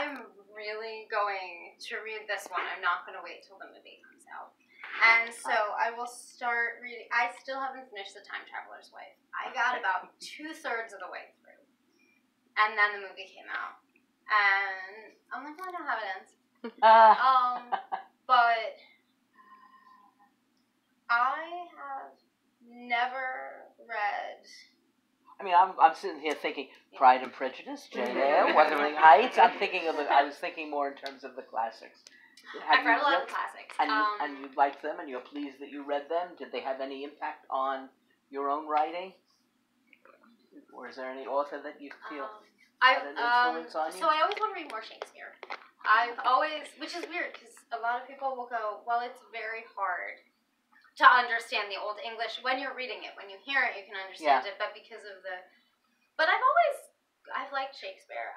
I'm really going to read this one. I'm not going to wait till the movie comes out. And so I will start reading. I still haven't finished The Time Traveler's Wife. I got about 2/3 of the way through. And then the movie came out. And I'm like, I don't know how it ends. But I have never read... I mean, I'm sitting here thinking Pride and Prejudice, Jane Eyre, Wuthering Heights. I was thinking more in terms of the classics. I've read a lot of classics. And you liked them, and you're pleased that you read them. Did they have any impact on your own writing? Or is there any author that you feel had an influence on you? So I always want to read more Shakespeare. Which is weird, because a lot of people will go, well, it's very hard to understand the Old English when you're reading it. When you hear it, you can understand it, but because of but I've liked Shakespeare.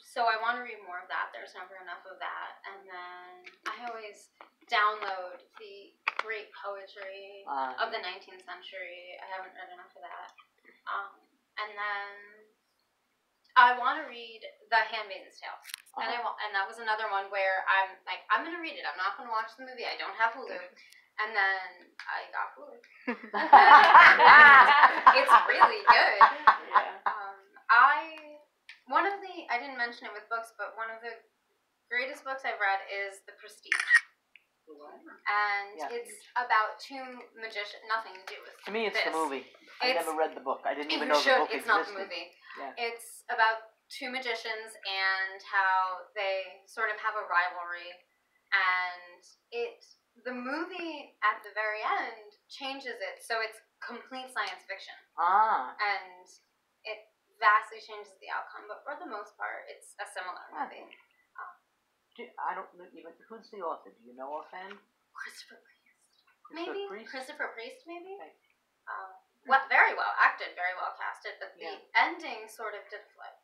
So I want to read more of that. There's never enough of that. And then I always download the great poetry of the 19th century. I haven't read enough of that. And then I want to read The Handmaid's Tale. And that was another one where I'm like, I'm going to read it. I'm not going to watch the movie. I don't have Hulu. And then I got Hulu. It's really good. I didn't mention it with books, but one of the greatest books I've read is The Prestige. And it's about two magicians, nothing to do with To me, it's this. the movie. I never read the book. I didn't even know the book existed. It's not the movie. Yeah. It's about two magicians and how they sort of have a rivalry. And the movie at the very end changes it, so it's complete science fiction. And it vastly changes the outcome, but for the most part, it's a similar movie. I don't even. Who's the author? Do you know offhand? Christopher Priest. Christopher Priest, maybe. Okay. Very well acted, very well casted, but the ending sort of did flip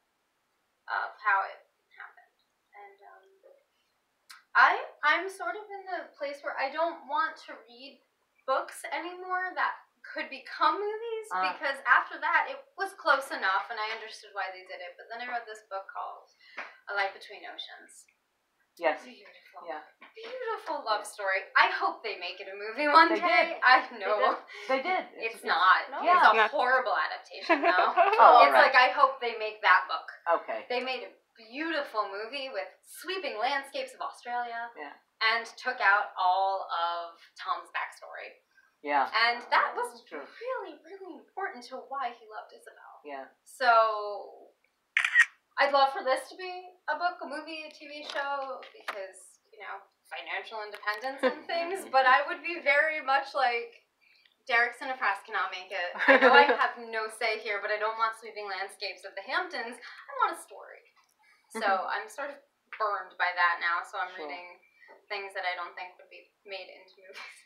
of how it happened. And I'm sort of in the place where I don't want to read books anymore that could become movies, because after that it was close enough and I understood why they did it. But then I read this book called A Life Between Oceans. Yes. Beautiful. Yeah. Beautiful love story. I hope they make it a movie one day. I know. They did. It's not. No. It's a horrible adaptation, though. It's like, I hope they make that book. Okay. They made a beautiful movie with sweeping landscapes of Australia. Yeah. And took out all of Tom's backstory. Yeah. And that was really, really important to why he loved Isabel. Yeah. So I'd love for this to be a book, a movie, a TV show, because, financial independence and things, but I would be very much like, Derek Sinefras cannot make it. I know I have no say here, but I don't want sweeping landscapes of the Hamptons. I want a story. So I'm sort of burned by that now, so I'm reading things that I don't think would be made into movies.